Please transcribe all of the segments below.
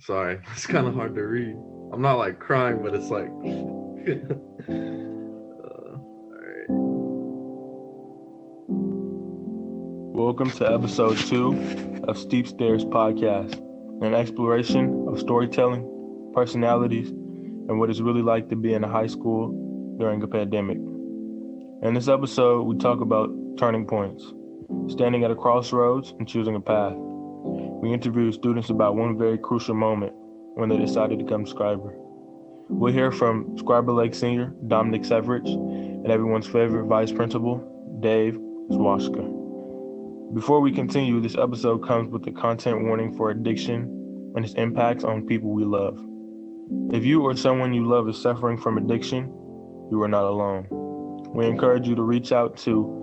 Sorry, it's kind of hard to read. I'm not like crying, but it's like. Alright. Welcome to episode 2 of Steep Stairs Podcast, an exploration of storytelling, personalities, and what it's really like to be in a high school during a pandemic. In this episode, we talk about turning points, standing at a crossroads and choosing a path. We interview students about one very crucial moment when they decided to become Scriber. We'll hear from Scriber Lake Senior Dominic Severich and everyone's favorite Vice Principal, Dave Zwashka. Before we continue, this episode comes with a content warning for addiction and its impacts on people we love. If you or someone you love is suffering from addiction, you are not alone. We encourage you to reach out to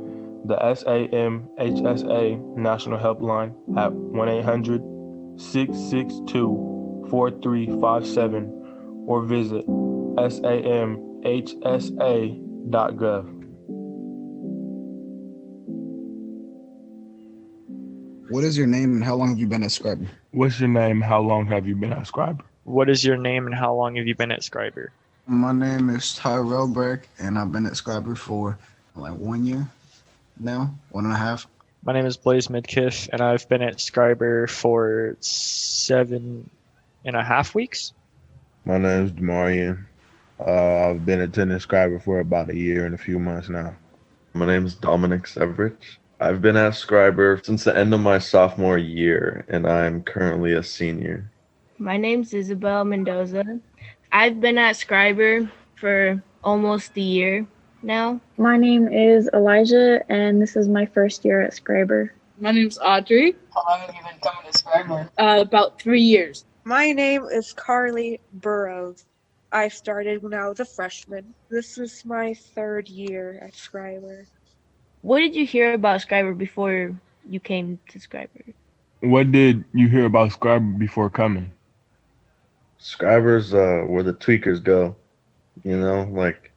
the SAMHSA National Helpline at 1-800-662-4357 or visit samhsa.gov. What is your name and how long have you been at Scriber? What's your name? How long have you been at Scriber? What is your name and how long have you been at Scriber? My name is Tyrell Burke and I've been at Scriber for like 1 year now, 1.5. My name is Blaze Midkiff and I've been at Scriber for 7.5 weeks. My name is Demarian. I've been attending Scriber for about a year and a few months now. My name is Dominic Severich. I've been at Scriber since the end of my sophomore year, and I'm currently a senior. My name's Isabel Mendoza. I've been at Scriber for almost a year now. My name is Elijah, and this is my first year at Scriber. My name's Audrey. How long have you been coming to Scriber? About 3 years. My name is Carly Burrows. I started when I was a freshman. This is my 3rd year at Scriber. What did you hear about Scriber before you came to Scriber? What did you hear about Scriber before coming? Scriber's where the tweakers go, you know, like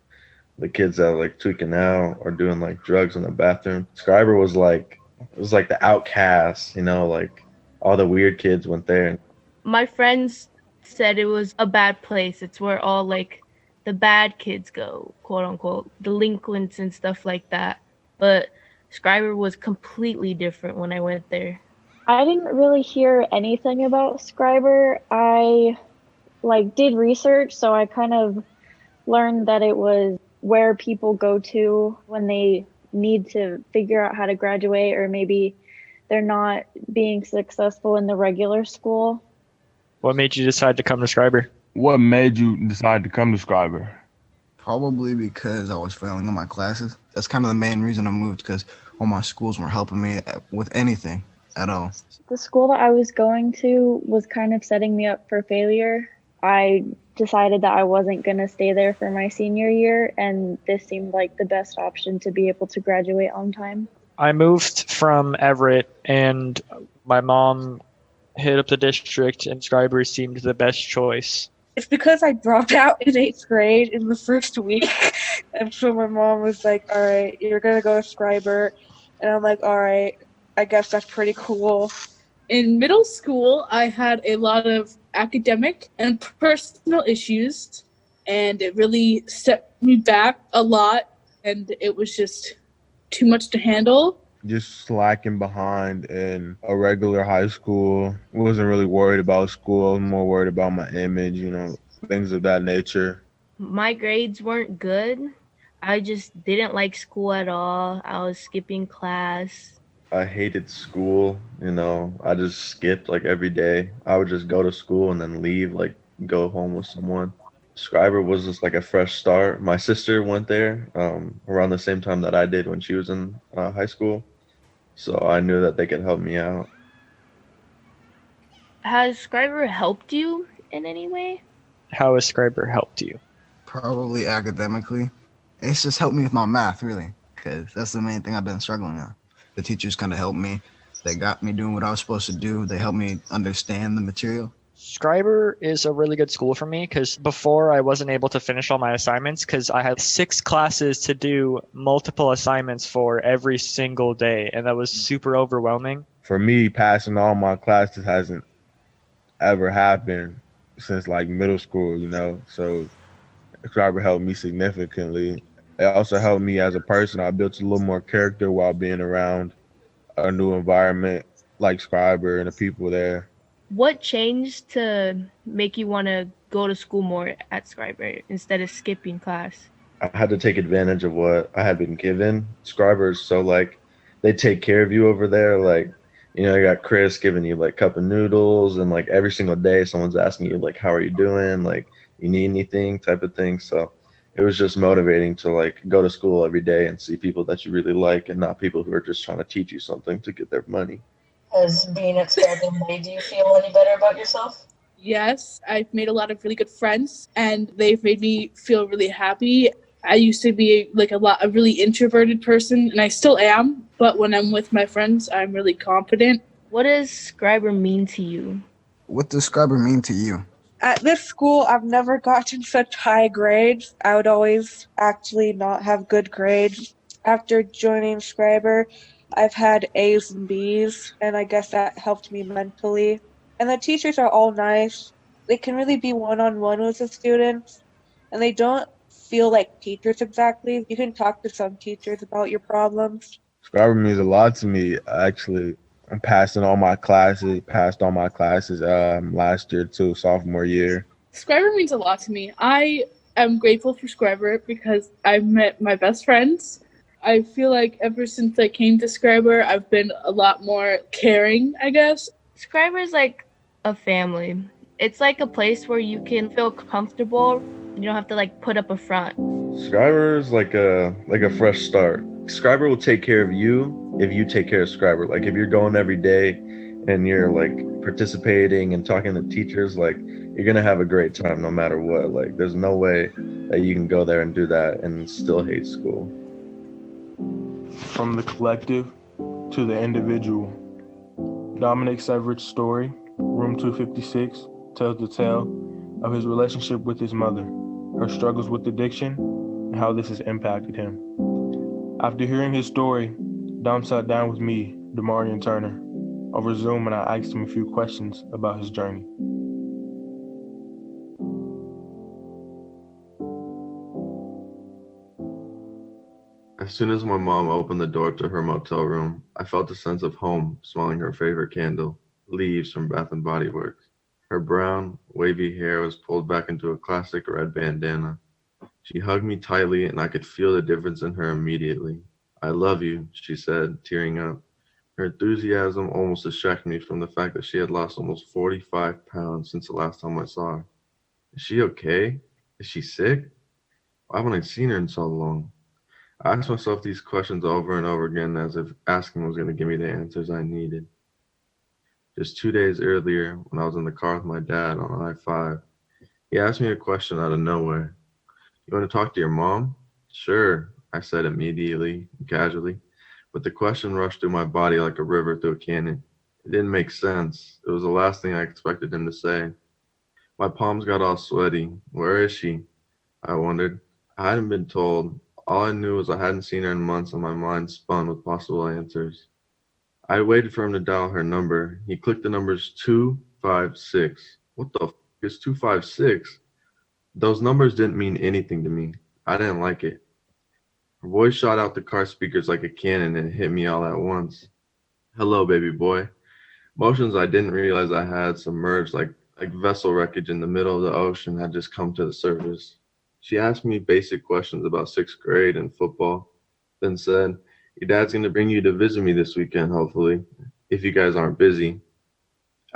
the kids that are like tweaking out or doing like drugs in the bathroom. Scriber was like, it was like the outcasts, you know, like all the weird kids went there. My friends said it was a bad place. It's where all like the bad kids go, quote unquote, delinquents and stuff like that. But Scriber was completely different when I went there. I didn't really hear anything about Scriber. I did research, so I kind of learned that it was where people go to when they need to figure out how to graduate, or maybe they're not being successful in the regular school. What made you decide to come to Scriber? What made you decide to come to Scriber? Probably because I was failing in my classes. That's kind of the main reason I moved, because all my schools weren't helping me with anything at all. The school that I was going to was kind of setting me up for failure. I decided that I wasn't going to stay there for my senior year, and this seemed like the best option to be able to graduate on time. I moved from Everett and my mom hit up the district and Scriber seemed the best choice. It's because I dropped out in 8th grade in the first week. And so my mom was like, all right, you're going to go to Scriber. And I'm like, all right, I guess that's pretty cool. In middle school, I had a lot of academic and personal issues, and it really set me back a lot, and it was just too much to handle. Just slacking behind in a regular high school. Wasn't really worried about school. I was more worried about my image, you know, things of that nature. My grades weren't good. I just didn't like school at all. I was skipping class. I hated school, you know. I just skipped like every day. I would just go to school and then leave, like go home with someone. Scriber was just like a fresh start. My sister went there around the same time that I did when she was in high school. So I knew that they could help me out. Has Scriber helped you in any way? How has Scriber helped you? Probably academically. It's just helped me with my math, really, because that's the main thing I've been struggling on. The teachers kind of helped me. They got me doing what I was supposed to do. They helped me understand the material. Scriber is a really good school for me because before I wasn't able to finish all my assignments because I had 6 classes to do multiple assignments for every single day, and that was super overwhelming. For me, passing all my classes hasn't ever happened since like middle school, you know. So Scriber helped me significantly. It also helped me as a person. I built a little more character while being around a new environment like Scriber and the people there. What changed to make you want to go to school more at Scriber instead of skipping class? I had to take advantage of what I had been given. Scribers, so like they take care of you over there. Like, you got Chris giving you like cup of noodles, and like every single day someone's asking you like, how are you doing? Like, you need anything type of thing. So it was just motivating to like go to school every day and see people that you really like and not people who are just trying to teach you something to get their money. Has being at Scriber made you feel any better about yourself? Yes, I've made a lot of really good friends, and they've made me feel really happy. I used to be like a really introverted person, and I still am, but when I'm with my friends, I'm really confident. What does Scriber mean to you? What does Scriber mean to you? At this school, I've never gotten such high grades. I would always actually not have good grades. After joining Scriber, I've had A's and B's, and I guess that helped me mentally. And the teachers are all nice. They can really be one-on-one with the students, and they don't feel like teachers exactly. You can talk to some teachers about your problems. Scriber means a lot to me. Actually, I'm passing all my classes, passed all my classes last year too, sophomore year. Scriber means a lot to me. I am grateful for Scriber because I've met my best friends. I feel like ever since I came to Scriber, I've been a lot more caring, I guess. Scriber is like a family. It's like a place where you can feel comfortable. You don't have to like put up a front. Scriber is like a fresh start. Scriber will take care of you if you take care of Scriber. Like if you're going every day and you're like participating and talking to teachers, like you're gonna have a great time no matter what. Like there's no way that you can go there and do that and still hate school. From the collective to the individual. Dominic Severich's story, Room 256, tells the tale of his relationship with his mother, her struggles with addiction, and how this has impacted him. After hearing his story, Dom sat down with me, Demarian Turner, over Zoom, and I asked him a few questions about his journey. As soon as my mom opened the door to her motel room, I felt a sense of home smelling her favorite candle, Leaves from Bath and Body Works. Her brown, wavy hair was pulled back into a classic red bandana. She hugged me tightly and I could feel the difference in her immediately. I love you, she said, tearing up. Her enthusiasm almost distracted me from the fact that she had lost almost 45 pounds since the last time I saw her. Is she okay? Is she sick? Why haven't I seen her in so long? I asked myself these questions over and over again as if asking was going to give me the answers I needed. Just 2 days earlier, when I was in the car with my dad on I-5, he asked me a question out of nowhere. You want to talk to your mom? Sure, I said immediately and casually, but the question rushed through my body like a river through a canyon. It didn't make sense. It was the last thing I expected him to say. My palms got all sweaty. Where is she? I wondered. I hadn't been told. All I knew was I hadn't seen her in months and my mind spun with possible answers. I waited for him to dial her number. He clicked the numbers 256. What the f is 256? Those numbers didn't mean anything to me. I didn't like it. Her voice shot out the car speakers like a cannon and hit me all at once. Hello, baby boy. Emotions I didn't realize I had submerged like vessel wreckage in the middle of the ocean had just come to the surface. She asked me basic questions about sixth grade and football, then said, your dad's going to bring you to visit me this weekend, hopefully, if you guys aren't busy.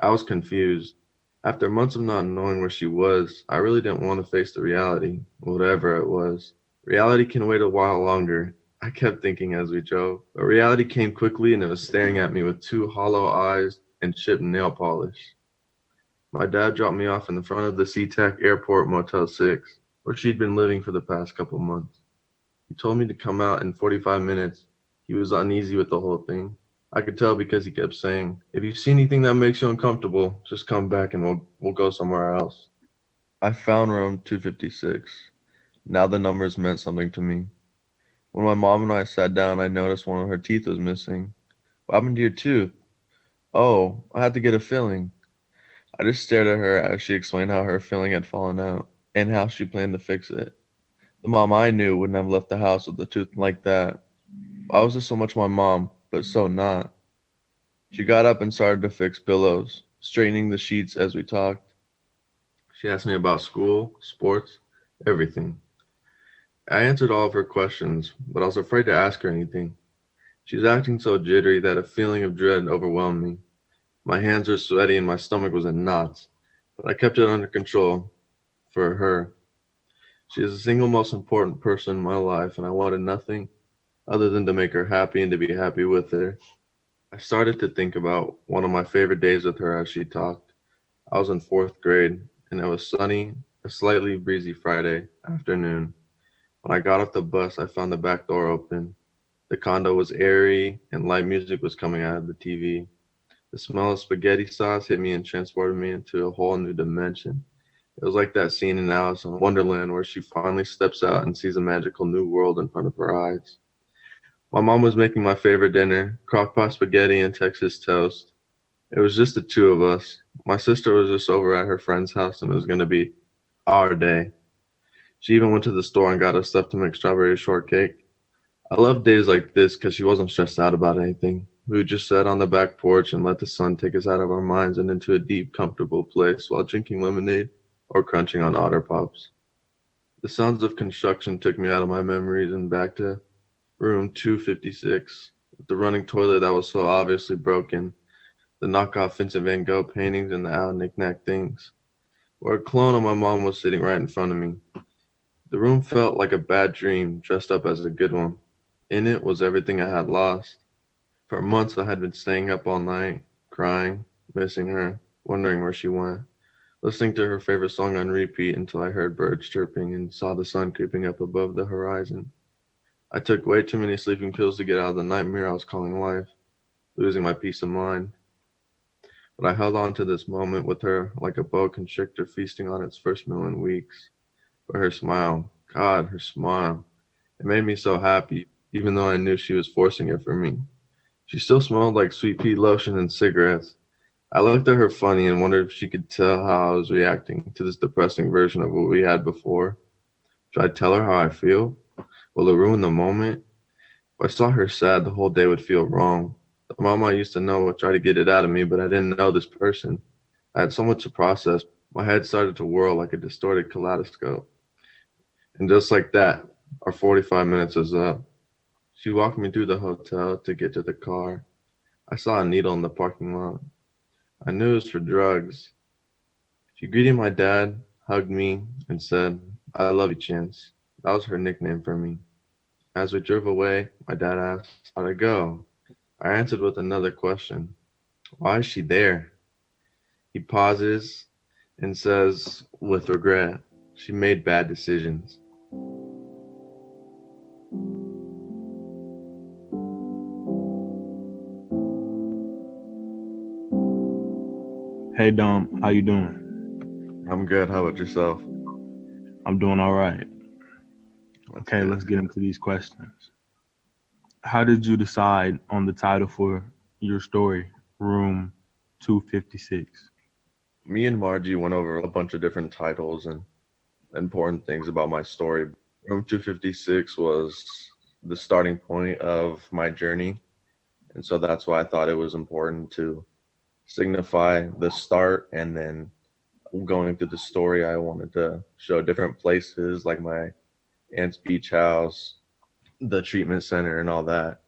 I was confused. After months of not knowing where she was, I really didn't want to face the reality, whatever it was. Reality can wait a while longer, I kept thinking as we drove. But reality came quickly and it was staring at me with two hollow eyes and chipped nail polish. My dad dropped me off in the front of the SeaTac Airport Motel 6, where she'd been living for the past couple months. He told me to come out in 45 minutes. He was uneasy with the whole thing. I could tell because he kept saying, if you see anything that makes you uncomfortable, just come back and we'll go somewhere else. I found room 256. Now the numbers meant something to me. When my mom and I sat down, I noticed one of her teeth was missing. What happened to your tooth? Oh, I had to get a filling. I just stared at her as she explained how her feeling had fallen out and how she planned to fix it. The mom I knew wouldn't have left the house with a tooth like that. I was just so much my mom, but so not. She got up and started to fix pillows, straightening the sheets as we talked. She asked me about school, sports, everything. I answered all of her questions, but I was afraid to ask her anything. She was acting so jittery that a feeling of dread overwhelmed me. My hands were sweaty and my stomach was in knots, but I kept it under control for her. She is the single most important person in my life, and I wanted nothing other than to make her happy and to be happy with her. I started to think about one of my favorite days with her as she talked. I was in fourth grade, and it was sunny, a slightly breezy Friday afternoon. When I got off the bus, I found the back door open. The condo was airy, and light music was coming out of the TV. The smell of spaghetti sauce hit me and transported me into a whole new dimension. It was like that scene in Alice in Wonderland where she finally steps out and sees a magical new world in front of her eyes. My mom was making my favorite dinner, crock-pot spaghetti and Texas toast. It was just the two of us. My sister was just over at her friend's house and it was going to be our day. She even went to the store and got us stuff to make strawberry shortcake. I love days like this because she wasn't stressed out about anything. We would just sit on the back porch and let the sun take us out of our minds and into a deep, comfortable place while drinking lemonade or crunching on Otter Pops. The sounds of construction took me out of my memories and back to room 256, with the running toilet that was so obviously broken, the knockoff Vincent van Gogh paintings and the owl knick-knack things, where a clone of my mom was sitting right in front of me. The room felt like a bad dream dressed up as a good one. In it was everything I had lost. For months I had been staying up all night, crying, missing her, wondering where she went, listening to her favorite song on repeat until I heard birds chirping and saw the sun creeping up above the horizon. I took way too many sleeping pills to get out of the nightmare I was calling life, losing my peace of mind. But I held on to this moment with her like a boa constrictor feasting on its first meal in weeks. But her smile, God, her smile, it made me so happy, even though I knew she was forcing it for me. She still smelled like sweet pea lotion and cigarettes. I looked at her funny and wondered if she could tell how I was reacting to this depressing version of what we had before. Should I tell her how I feel? Will it ruin the moment? If I saw her sad, the whole day would feel wrong. The mom I used to know would try to get it out of me, but I didn't know this person. I had so much to process. My head started to whirl like a distorted kaleidoscope. And just like that, our 45 minutes was up. She walked me through the hotel to get to the car. I saw a needle in the parking lot. I knew it was for drugs. She greeted my dad, hugged me, and said, "I love you, Chance." That was her nickname for me. As we drove away, my dad asked, "How'd it go?" I answered with another question. "Why is she there?" He pauses and says, with regret, "She made bad decisions." Hey Dom, how you doing? I'm good. How about yourself? I'm doing all right. That's Okay, good. let's get into these questions. How did you decide on the title for your story, Room 256? Me and Margie went over a bunch of different titles and important things about my story. Room 256 was the starting point of my journey, and so that's why I thought it was important to signify the start, and then going through the story I wanted to show different places like my aunt's beach house, the treatment center, and all that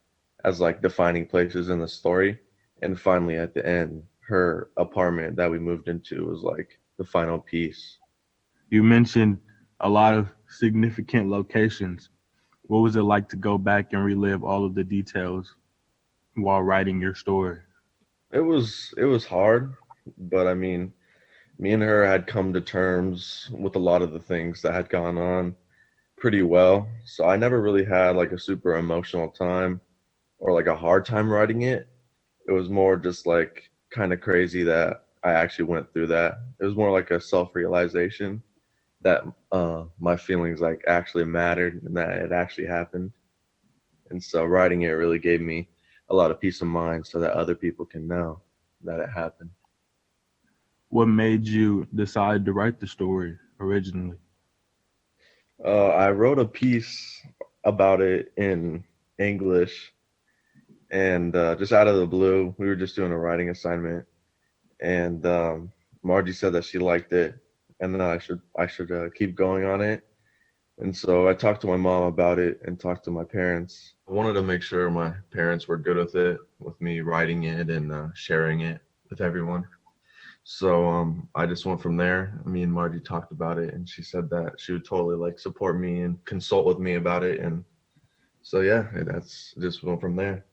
as like defining places in the story. And finally at the end, her apartment that we moved into was like the final piece. You mentioned a lot of significant locations. What was it like to go back and relive all of the details while writing your story? It was hard, but I mean, me and her had come to terms with a lot of the things that had gone on pretty well. So I never really had like a super emotional time or like a hard time writing it. It was more just like kind of crazy that I actually went through that. It was more like a self-realization that my feelings like actually mattered and that it actually happened. And so writing it really gave me a lot of peace of mind so that other people can know that it happened. What made you decide to write the story originally? I wrote a piece about it in English, and just out of the blue, we were just doing a writing assignment, and Margie said that she liked it, and then I should keep going on it. And so I talked to my mom about it and talked to my parents. I wanted to make sure my parents were good with it, with me writing it and sharing it with everyone. So I just went from there. Me and Margie talked about it, and she said that she would totally like support me and consult with me about it. And so yeah, that's just went from there.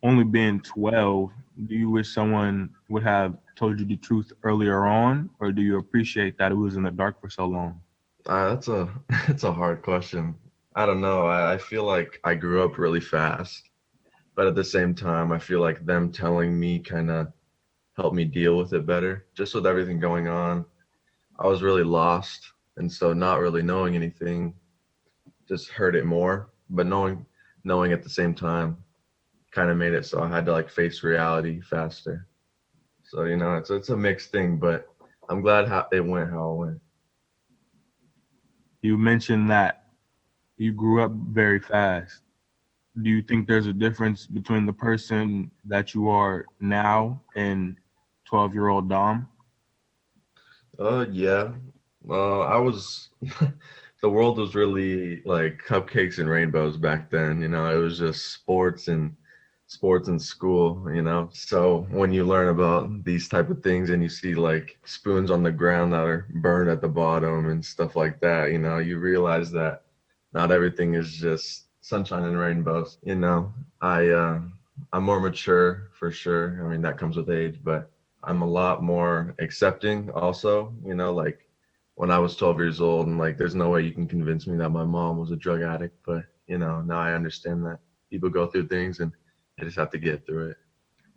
Only being 12, do you wish someone would have told you the truth earlier on, or do you appreciate that it was in the dark for so long? That's a it's a hard question. I don't know. I feel like I grew up really fast, but at the same time, I feel like them telling me kind of helped me deal with it better. Just with everything going on, I was really lost, and so not really knowing anything just hurt it more. But knowing at the same time kind of made it so I had to like face reality faster. So it's a mixed thing, but I'm glad how it went how it went. You mentioned that you grew up very fast. Do you think there's a difference between the person that you are now and 12-year-old Dom? Yeah. I was the world was really like cupcakes and rainbows back then. It was just sports in school. So when you learn about these type of things and you see like spoons on the ground that are burned at the bottom and stuff like that, you realize that not everything is just sunshine and rainbows. I'm more mature for sure. I mean, that comes with age, but I'm a lot more accepting also, like when I was 12 years old, and like there's no way you can convince me that my mom was a drug addict, but now I understand that people go through things and I just have to get through it.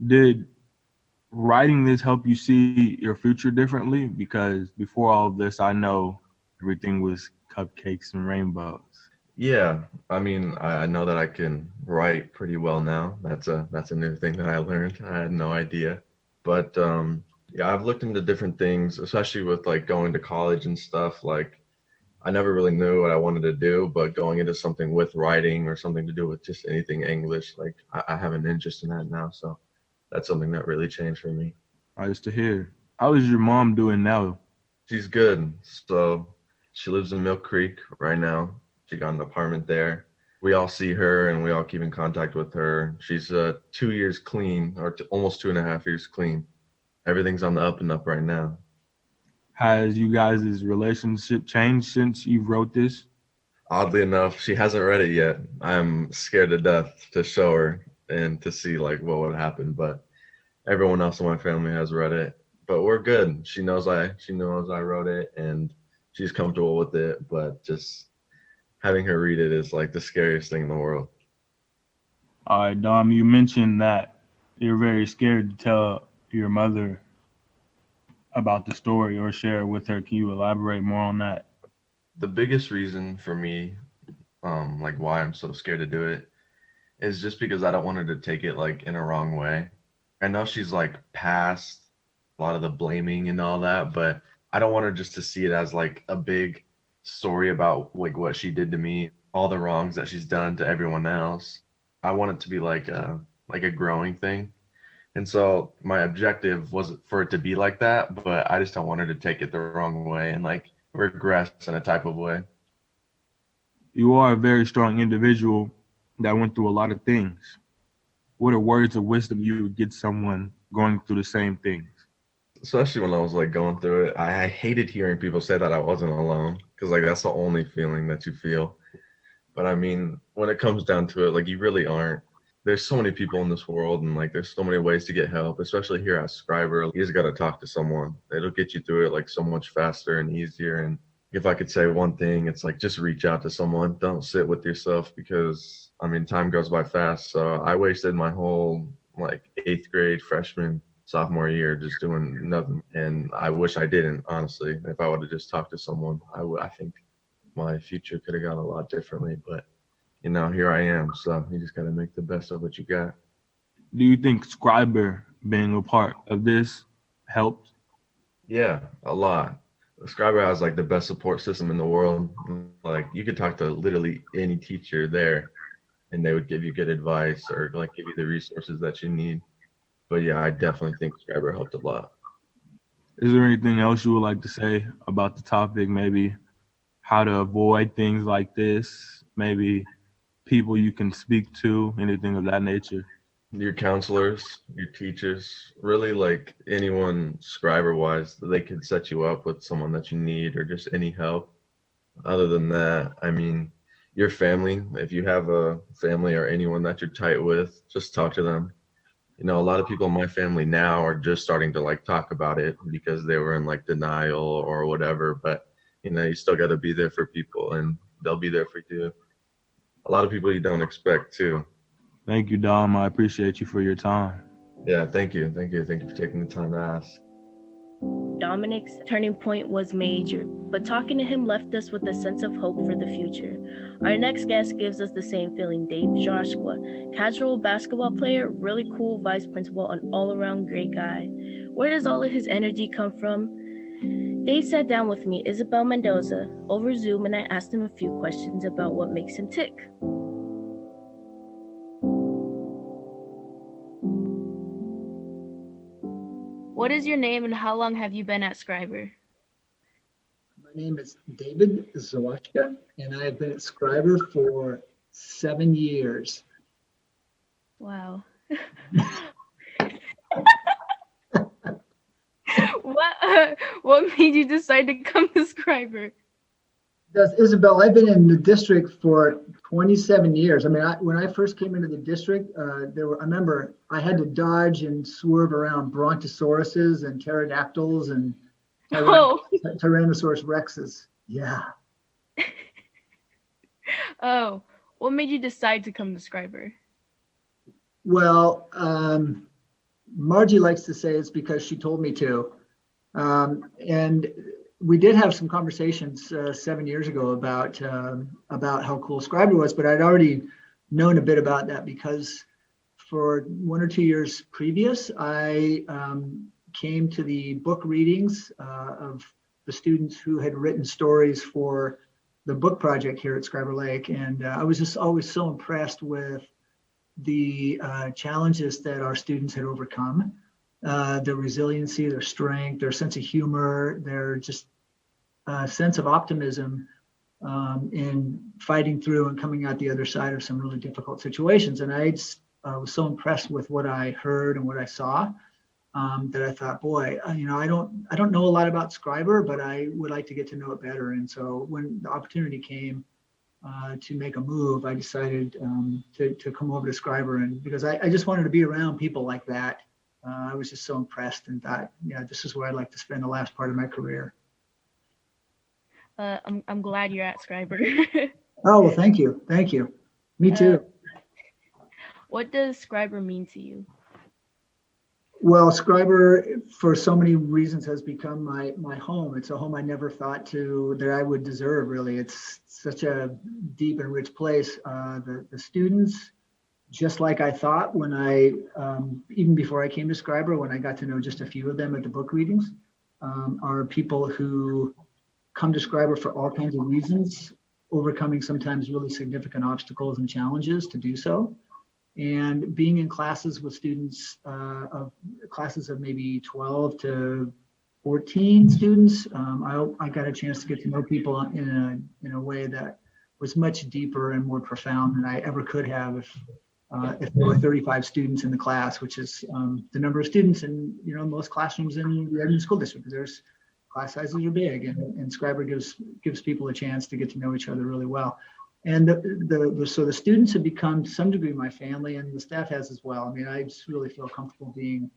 Did writing this help you see your future differently? Because before all of this, I know everything was cupcakes and rainbows. Yeah, I mean, I know that I can write pretty well now. That's a new thing that I learned. I had no idea. But yeah, I've looked into different things, especially with like going to college and stuff. Like I never really knew what I wanted to do, but going into something with writing or something to do with just anything English, like I have an interest in that now. So that's something that really changed for me. Nice to hear. How is your mom doing now? She's good. So she lives in Mill Creek right now. She got an apartment there. We all see her and we all keep in contact with her. She's 2 years clean, or almost 2.5 years clean. Everything's on the up and up right now. Has you guys' relationship changed since you wrote this? Oddly enough, she hasn't read it yet. I'm scared to death to show her and to see like what would happen, but everyone else in my family has read it. But we're good. She knows I wrote it and she's comfortable with it, but just having her read it is like the scariest thing in the world. All right, Dom, you mentioned that you're very scared to tell your mother about the story or share it with her. Can you elaborate more on that? The biggest reason for me, like why I'm so scared to do it, is just because I don't want her to take it like in a wrong way. I know she's like past a lot of the blaming and all that, but I don't want her just to see it as like a big story about like what she did to me, all the wrongs that she's done to everyone else. I want it to be like a growing thing. And so my objective was for it to be like that, but I just don't want her to take it the wrong way and like regress in a type of way. You are a very strong individual that went through a lot of things. What are words of wisdom you would give someone going through the same things? Especially when I was like going through it, I hated hearing people say that I wasn't alone because like that's the only feeling that you feel. But I mean, when it comes down to it, like you really aren't. There's so many people in this world, and like there's so many ways to get help, especially here at Scriber. You just got to talk to someone. It'll get you through it like so much faster and easier. And if I could say one thing, it's like just reach out to someone. Don't sit with yourself because I mean, time goes by fast. So I wasted my whole like 8th grade, freshman, sophomore year just doing nothing. And I wish I didn't, honestly. If I would have just talked to someone, I think my future could have gone a lot differently. But here I am. So you just got to make the best of what you got. Do you think Scriber being a part of this helped? Yeah, a lot. Scriber has like the best support system in the world. Like you could talk to literally any teacher there and they would give you good advice or like give you the resources that you need. But yeah, I definitely think Scriber helped a lot. Is there anything else you would like to say about the topic? Maybe how to avoid things like this? Maybe people you can speak to, anything of that nature? Your counselors, your teachers, really like anyone Scriber wise, they could set you up with someone that you need or just any help. Other than that, I mean, your family, if you have a family or anyone that you're tight with, just talk to them. You know, a lot of people in my family now are just starting to like talk about it because they were in like denial or whatever. But, you know, you still got to be there for people and they'll be there for you. A lot of people you don't expect too. Thank you, Dom. I appreciate you for your time. Yeah, thank you. Thank you. Thank you for taking the time to ask. Dominic's turning point was major, but talking to him left us with a sense of hope for the future. Our next guest gives us the same feeling. Dave Joshua, casual basketball player, really cool vice principal, an all-around great guy. Where does all of his energy come from? Dave sat down with me, Isabel Mendoza, over Zoom, and I asked him a few questions about what makes him tick. What is your name and how long have you been at Scriber? My name is David Zawachka, and I have been at Scriber for 7 years. Wow. What made you decide to come to Scriber? That's Isabel. I've been in the district for 27 years. I mean, when I first came into the district, I remember I had to dodge and swerve around brontosauruses and pterodactyls and Tyrannosaurus rexes. Yeah. Oh, what made you decide to come to Scriber? Well, Marjie likes to say it's because she told me to. And we did have some conversations 7 years ago about how cool Scriber was, but I'd already known a bit about that because for 1 or 2 years previous, I came to the book readings of the students who had written stories for the book project here at Scriber Lake, and I was just always so impressed with the challenges that our students had overcome. Their resiliency, their strength, their sense of humor, their just sense of optimism in fighting through and coming out the other side of some really difficult situations. And I was so impressed with what I heard and what I saw that I thought, boy, I don't know a lot about Scriber, but I would like to get to know it better. And so when the opportunity came to make a move, I decided to come over to Scriber, and because I just wanted to be around people like that. I was just so impressed and thought, yeah, this is where I'd like to spend the last part of my career. I'm glad you're at Scriber. Oh, well, thank you. Thank you. Me too. What does Scriber mean to you? Well, Scriber, for so many reasons, has become my home. It's a home I never thought that I would deserve, really. It's such a deep and rich place. The students, just like I thought when even before I came to Scriber, when I got to know just a few of them at the book readings, are people who come to Scriber for all kinds of reasons, overcoming sometimes really significant obstacles and challenges to do so. And being in classes with students of classes of maybe 12 to 14 students, I got a chance to get to know people in a way that was much deeper and more profound than I ever could have if there were 35 students in the class, which is the number of students in most classrooms in the Edmonton School District. There's class sizes are big, and Scriber gives people a chance to get to know each other really well. And so the students have become to some degree my family, and the staff has as well. I mean, I just really feel comfortable being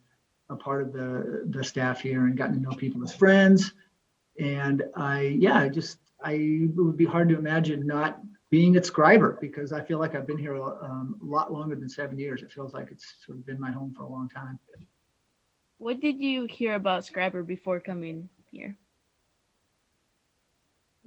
a part of the staff here and gotten to know people as friends. And it would be hard to imagine not being at Scriber, because I feel like I've been here a lot longer than 7 years. It feels like it's sort of been my home for a long time. What did you hear about Scriber before coming here?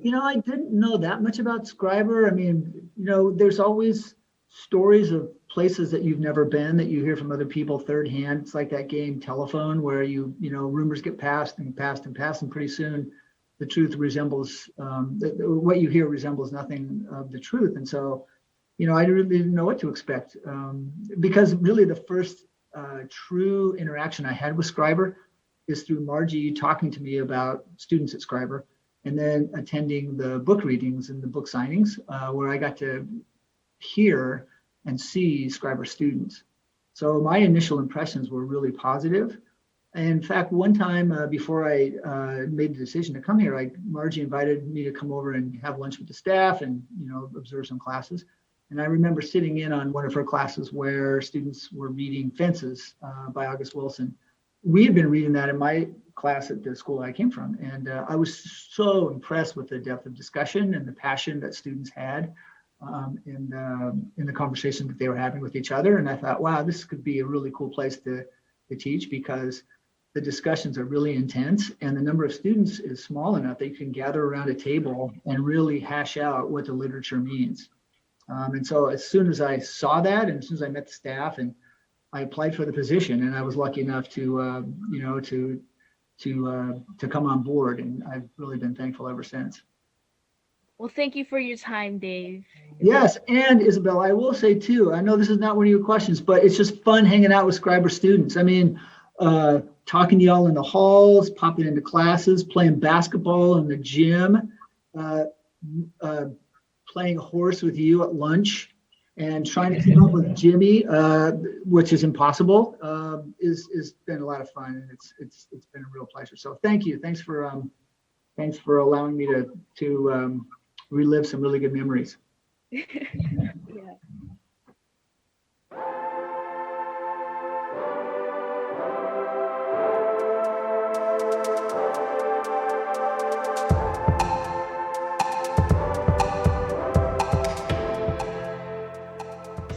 I didn't know that much about Scriber. I mean, there's always stories of places that you've never been that you hear from other people third hand. It's like that game Telephone where you know, rumors get passed and passed and passed, and pretty soon the truth resembles, what you hear resembles nothing of the truth. And so, you know, I really didn't know what to expect, because really the first true interaction I had with Scriber is through Marjie talking to me about students at Scriber, and then attending the book readings and the book signings, where I got to hear and see Scriber students. So my initial impressions were really positive. In fact, one time before I made the decision to come here, Marjie invited me to come over and have lunch with the staff and, you know, observe some classes. And I remember sitting in on one of her classes where students were reading Fences by August Wilson. We had been reading that in my class at the school I came from. And I was so impressed with the depth of discussion and the passion that students had in the conversation that they were having with each other. And I thought, wow, this could be a really cool place to teach, because the discussions are really intense and the number of students is small enough that you can gather around a table and really hash out what the literature means. And so as soon as I saw that, and as soon as I met the staff, and I applied for the position, and I was lucky enough to, you know, to come on board, and I've really been thankful ever since. Well, thank you for your time, Dave. Yes, and Isabel, I will say too, I know this is not one of your questions, but it's just fun hanging out with Scriber students. I mean, talking to y'all in the halls, popping into classes, playing basketball in the gym, playing horse with you at lunch, and trying to keep up with Jimmy, which is impossible, is been a lot of fun, and it's been a real pleasure. So thank you. Thanks for allowing me to relive some really good memories. Yeah.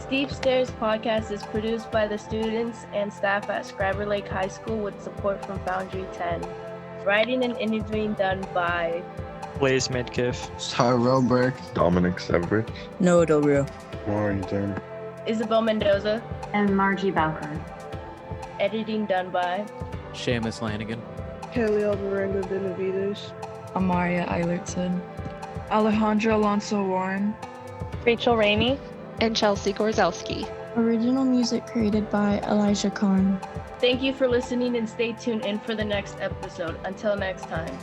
Steep Stairs podcast is produced by the students and staff at Scriber Lake High School with support from Foundry 10. Writing and interviewing done by Blaze Midkiff, Tyrell Burke, Dominic Severich, Noah Del Rio, Marjie Turner, Isabel Mendoza, and Marjie Bowker. editing done by Seamus Lanigan, Kelly Alvarenga Benavides, Amaria Eilertson, Alejandra Alonso Warren, Rachel Ramey, and Chelsea Gorzowski. Original music created by Elijah Kahn. Thank you for listening, and stay tuned in for the next episode. Until next time.